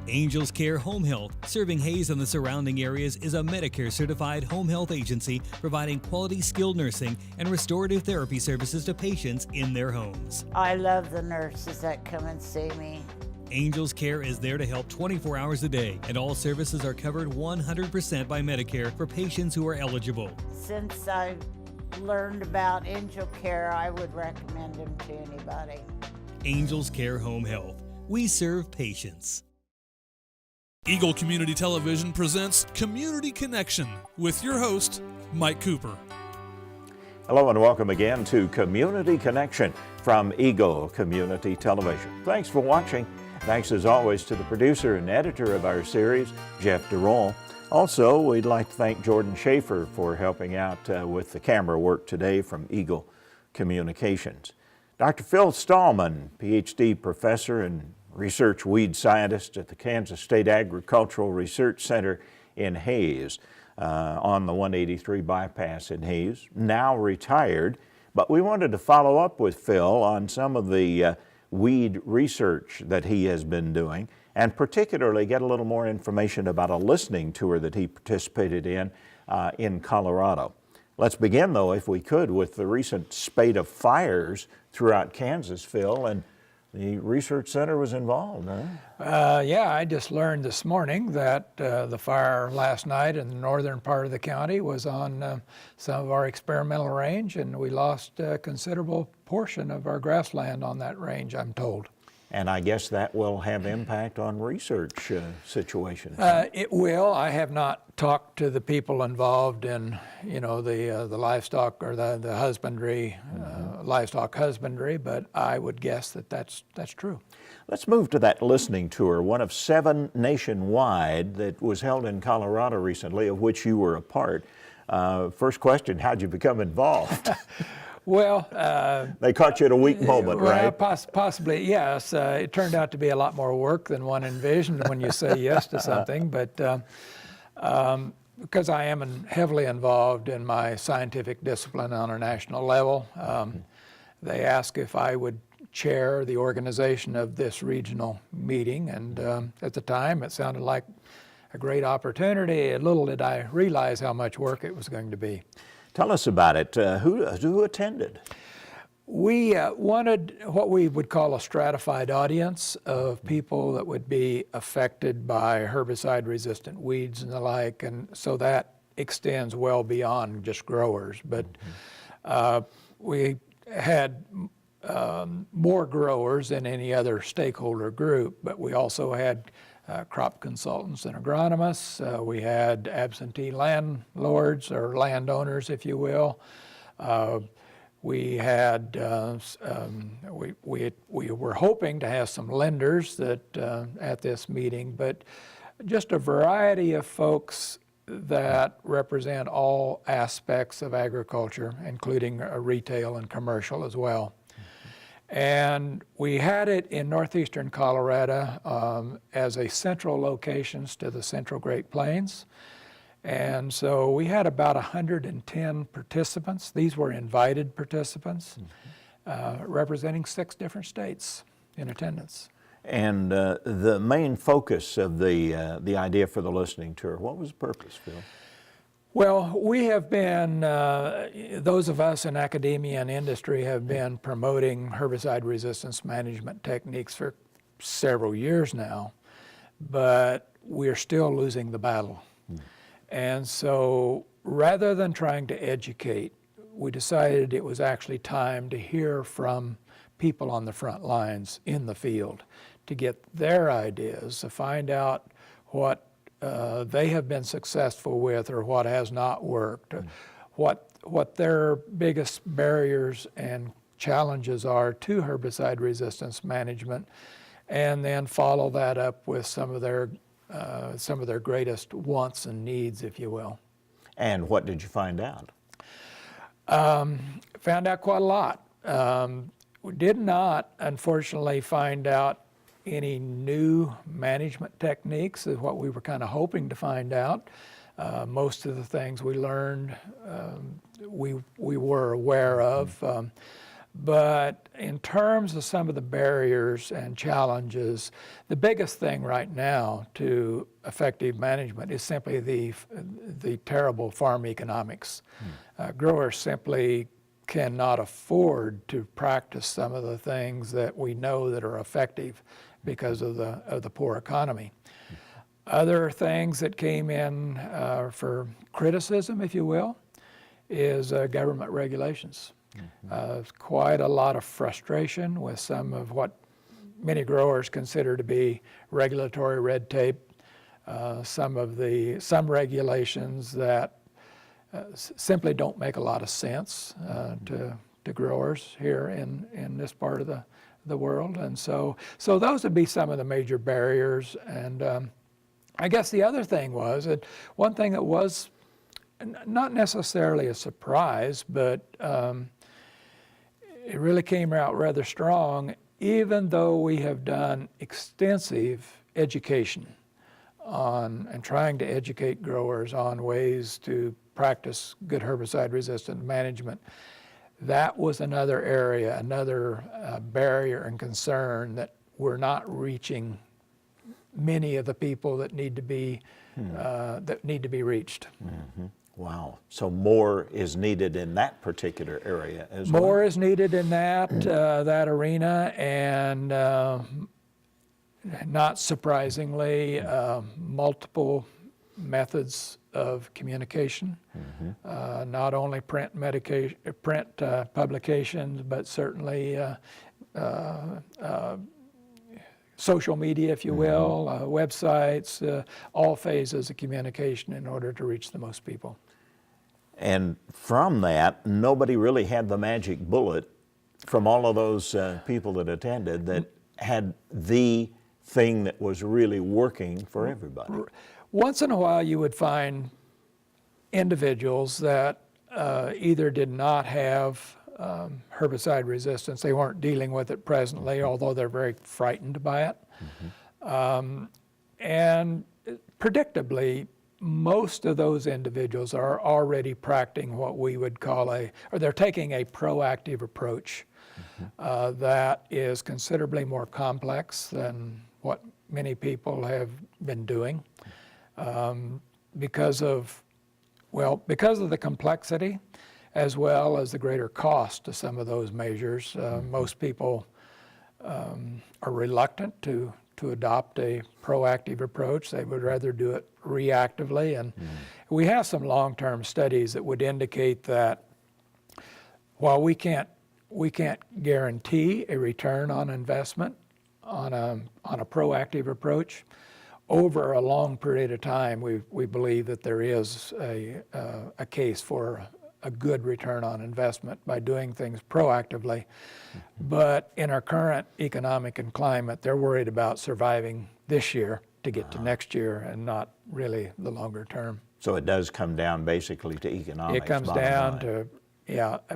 Angels Care Home Health, serving Hayes and the surrounding areas, is a Medicare-certified home health agency providing quality skilled nursing and restorative therapy services to patients in their homes. I love the nurses that come and see me. Angels Care is there to help 24 hours a day, and all services are covered 100% by Medicare for patients who are eligible. Since I learned about Angel Care, I would recommend them to anybody. Angels Care Home Health. We serve patients. Eagle Community Television presents Community Connection with your host, Mike Cooper. Hello and welcome again to Community Connection from Eagle Community Television. Thanks for watching. Thanks as always to the producer and editor of our series, Jeff DeRoll. Also, we'd like to thank Jordan Schaefer for helping out with the camera work today from Eagle Communications. Dr. Phil Stahlman, PhD professor and research weed scientist at the Kansas State Agricultural Research Center in Hayes, on the 183 bypass in Hayes, now retired. But we wanted to follow up with Phil on some of the weed research that he has been doing, and particularly get a little more information about a listening tour that he participated in Colorado. Let's begin, though, if we could, with the recent spate of fires throughout Kansas, Phil, and the research center was involved, huh? Yeah, I just learned this morning that the fire last night in the northern part of the county was on some of our experimental range, and we lost a considerable portion of our grassland on that range, I'm told. And I guess that will have impact on research situations. It will. I have not talked to the people involved in, the livestock or the husbandry, livestock husbandry, but I would guess that that's true. Let's move to that listening tour, one of 7 nationwide that was held in Colorado recently, of which you were a part. First question, how'd you become involved? Well, they caught you at a weak moment, right? Possibly, yes. It turned out to be a lot more work than one envisioned when you say yes to something, but because I am heavily involved in my scientific discipline on a national level, they asked if I would chair the organization of this regional meeting, and at the time it sounded like a great opportunity. Little did I realize how much work it was going to be. Tell us about it. Who attended? We wanted what we would call a stratified audience of people that would be affected by herbicide-resistant weeds and the like, and so that extends well beyond just growers. But we had more growers than any other stakeholder group, but we also had crop consultants and agronomists. We had absentee landlords or landowners, if you will. We had we were hoping to have some lenders that at this meeting, but just a variety of folks that represent all aspects of agriculture, including retail and commercial as well. And we had it in northeastern Colorado as a central location to the Central Great Plains. And so we had about 110 participants. These were invited participants, representing 6 different states in attendance. And the main focus of the idea for the listening tour, what was the purpose, Phil? Well, we have been, those of us in academia and industry have been promoting herbicide resistance management techniques for several years now, but we're still losing the battle. And so rather than trying to educate, we decided it was actually time to hear from people on the front lines in the field to get their ideas, to find out what they have been successful with or what has not worked, what their biggest barriers and challenges are to herbicide resistance management, and then follow that up with some of their greatest wants and needs, if you will. And what did you find out? Found out quite a lot. We did not, unfortunately, find out any new management techniques is what we were kind of hoping to find out. Most of the things we learned we were aware of, But in terms of some of the barriers and challenges, the biggest thing right now to effective management is simply the terrible farm economics. Growers simply cannot afford to practice some of the things that we know that are effective because of the poor economy. Other things that came in for criticism, if you will, is government regulations. Quite a lot of frustration with some of what many growers consider to be regulatory red tape, some regulations that simply don't make a lot of sense to growers here in this part of the world. And so those would be some of the major barriers. And I guess the other thing was that one thing that was not necessarily a surprise, but it really came out rather strong, even though we have done extensive education on and trying to educate growers on ways to practice good herbicide-resistant management. That was another area, another barrier and concern that we're not reaching many of the people that need to be reached. Wow. So more is needed in that particular area as well? More is needed in that arena, and not surprisingly, multiple methods of communication, not only print publications, but certainly social media, if you will, websites, all phases of communication in order to reach the most people. And from that, nobody really had the magic bullet from all of those people that attended that had the thing that was really working for everybody. Once in a while you would find individuals that either did not have herbicide resistance, they weren't dealing with it presently, although they're very frightened by it. And predictably, most of those individuals are already practicing what we would call or they're taking a proactive approach that is considerably more complex than what many people have been doing because of the complexity as well as the greater cost to some of those measures. Most people are reluctant to adopt a proactive approach. They would rather do it reactively. And we have some long-term studies that would indicate that while we can't guarantee a return on investment on a proactive approach, over a long period of time, we believe that there is a case for a good return on investment by doing things proactively. But in our current economic and climate, they're worried about surviving this year to get to next year and not really the longer term. So it does come down basically to economics. It comes down to,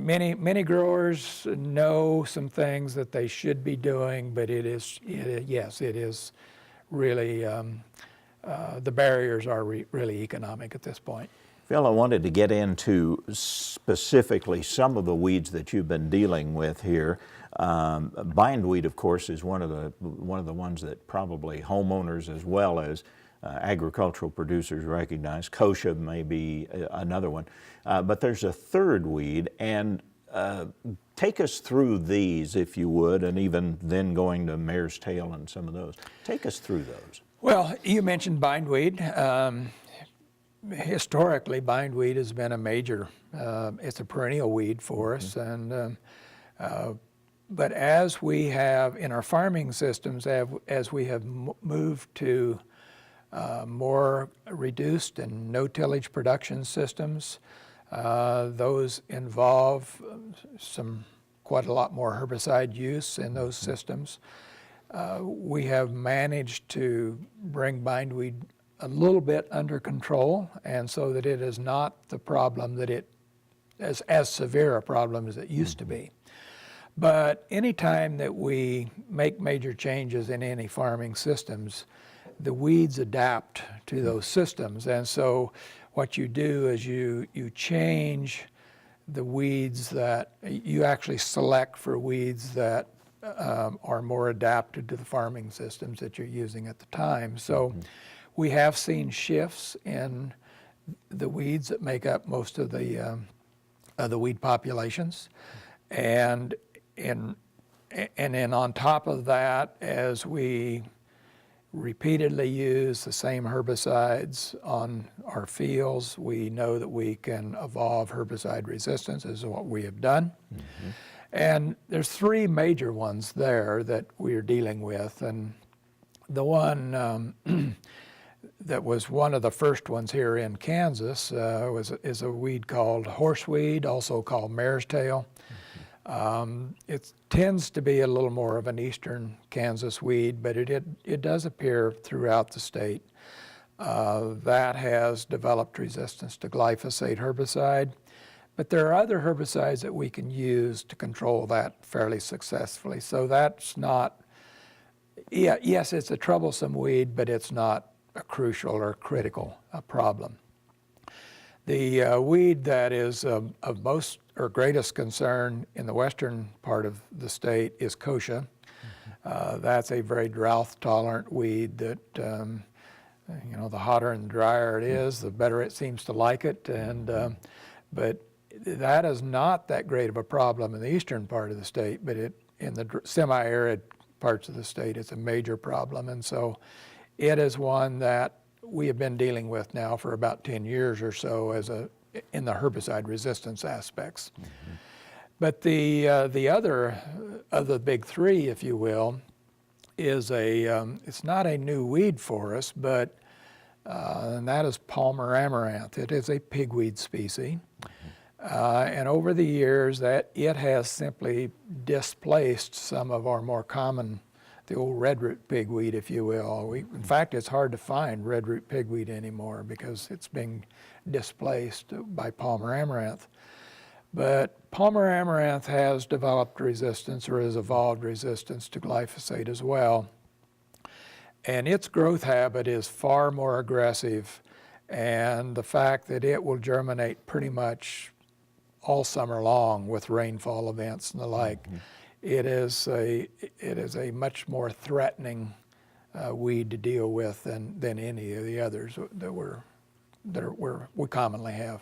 many growers know some things that they should be doing, but it is really, the barriers are really economic at this point. Phil, I wanted to get into specifically some of the weeds that you've been dealing with here. Bindweed, of course, is one of the ones that probably homeowners as well as agricultural producers recognize. Kochia may be another one. But there's a third weed, and take us through these, if you would, and even then going to mare's tail and some of those. Take us through those. Well, you mentioned bindweed. Historically, bindweed has been a major, it's a perennial weed for us. And but as we have, in our farming systems, as we have moved to more reduced and no-tillage production systems, those involve quite a lot more herbicide use in those systems. We have managed to bring bindweed a little bit under control, and so that it is not the problem that it as severe a problem as it used to be. But anytime that we make major changes in any farming systems, the weeds adapt to those systems. And so what you do is you change the weeds that you actually select for weeds that are more adapted to the farming systems that you're using at the time. So we have seen shifts in the weeds that make up most of the weed populations, and then on top of that, as we repeatedly use the same herbicides on our fields, we know that we can evolve herbicide resistance, is what we have done. And there's three major ones there that we're dealing with, and the one that was one of the first ones here in Kansas is a weed called horseweed, also called mare's tail. It tends to be a little more of an eastern Kansas weed, but it does appear throughout the state. That has developed resistance to glyphosate herbicide, but there are other herbicides that we can use to control that fairly successfully. So that's not, yes, it's a troublesome weed, but it's not a crucial or critical problem. The weed that is of most or greatest concern in the western part of the state is kochia. That's a very drought-tolerant weed that, the hotter and drier it is, the better it seems to like it. And but that is not that great of a problem in the eastern part of the state, but in the semi-arid parts of the state, it's a major problem. And so it is one that we have been dealing with now for about 10 years or so in the herbicide resistance aspects. But the other of the big three, if you will, is it's not a new weed for us, but and that is Palmer amaranth. It is a pigweed species. And over the years, that it has simply displaced some of our more common, the old redroot pigweed, if you will. In fact, it's hard to find redroot pigweed anymore because it's being displaced by Palmer amaranth. But Palmer amaranth has developed resistance or has evolved resistance to glyphosate as well. And its growth habit is far more aggressive, and the fact that it will germinate pretty much all summer long with rainfall events and the like, it is a much more threatening weed to deal with than any of the others that we commonly have.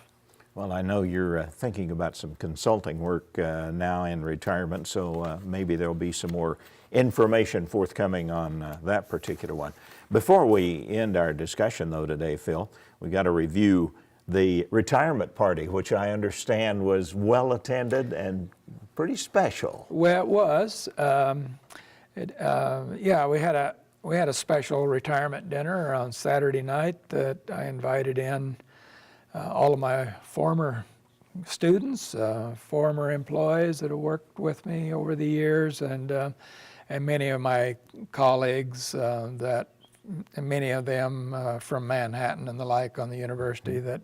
Well, I know you're thinking about some consulting work now in retirement, so maybe there'll be some more information forthcoming on that particular one. Before we end our discussion, though, today, Phil, we got to review the retirement party, which I understand was well attended and pretty special. Well, it was. Yeah, we had a special retirement dinner on Saturday night that I invited in all of my former students, former employees that have worked with me over the years, and many of my colleagues and many of them from Manhattan and the like on the university that,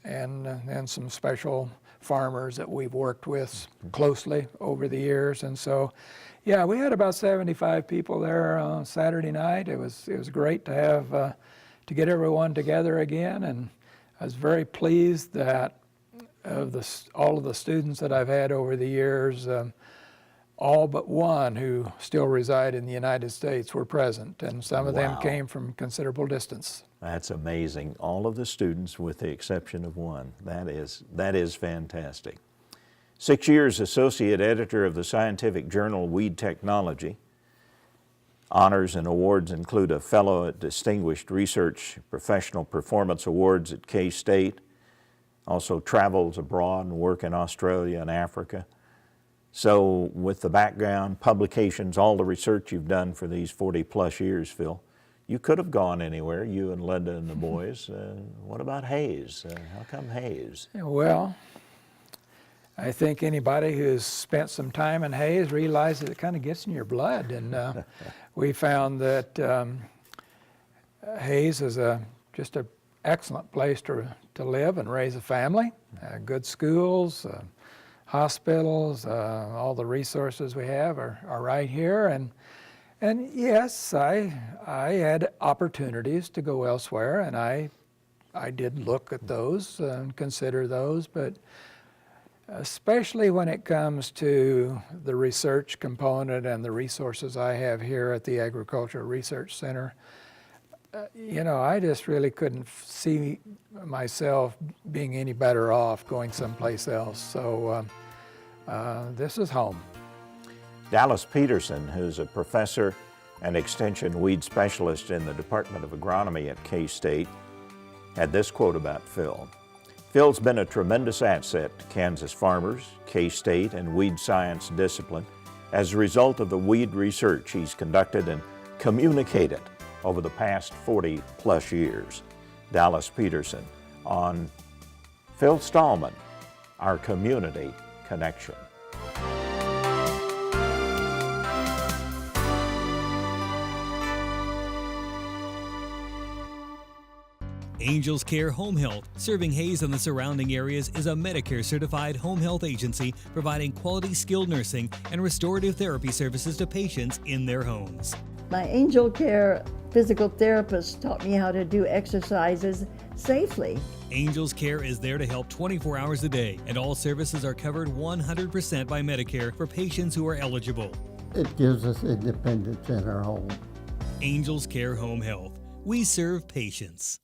and some special farmers that we've worked with closely over the years. And so, yeah, we had about 75 people there on Saturday night. It was great to have to get everyone together again, and I was very pleased that all of the students that I've had over the years, all but one who still reside in the United States were present, and some of them came from considerable distance. That's amazing. All of the students with the exception of one. That is fantastic. 6 years associate editor of the scientific journal Weed Technology. Honors and awards include a fellow at Distinguished Research Professional Performance Awards at K-State. Also travels abroad and work in Australia and Africa. So with the background, publications, all the research you've done for these 40 plus years, Phil, you could have gone anywhere, you and Linda and the boys. What about Hays? How come Hays? Well, I think anybody who's spent some time in Hays realizes it kind of gets in your blood. And we found that Hays is just an excellent place to live and raise a family. Good schools, hospitals, all the resources we have are right here. And yes, I had opportunities to go elsewhere, and I did look at those and consider those, but especially when it comes to the research component and the resources I have here at the Agricultural Research Center. I just really couldn't see myself being any better off going someplace else. So this is home. Dallas Peterson, who's a professor and extension weed specialist in the Department of Agronomy at K-State, had this quote about Phil. Phil's been a tremendous asset to Kansas farmers, K-State, and weed science discipline as a result of the weed research he's conducted and communicated over the past 40-plus years. Dallas Peterson on Phil Stahlman, Our Community Connection. Angels Care Home Health, serving Hayes and the surrounding areas, is a Medicare-certified home health agency providing quality skilled nursing and restorative therapy services to patients in their homes. My Angel Care physical therapist taught me how to do exercises safely. Angels Care is there to help 24 hours a day, and all services are covered 100% by Medicare for patients who are eligible. It gives us independence in our home. Angels Care Home Health. We serve patients.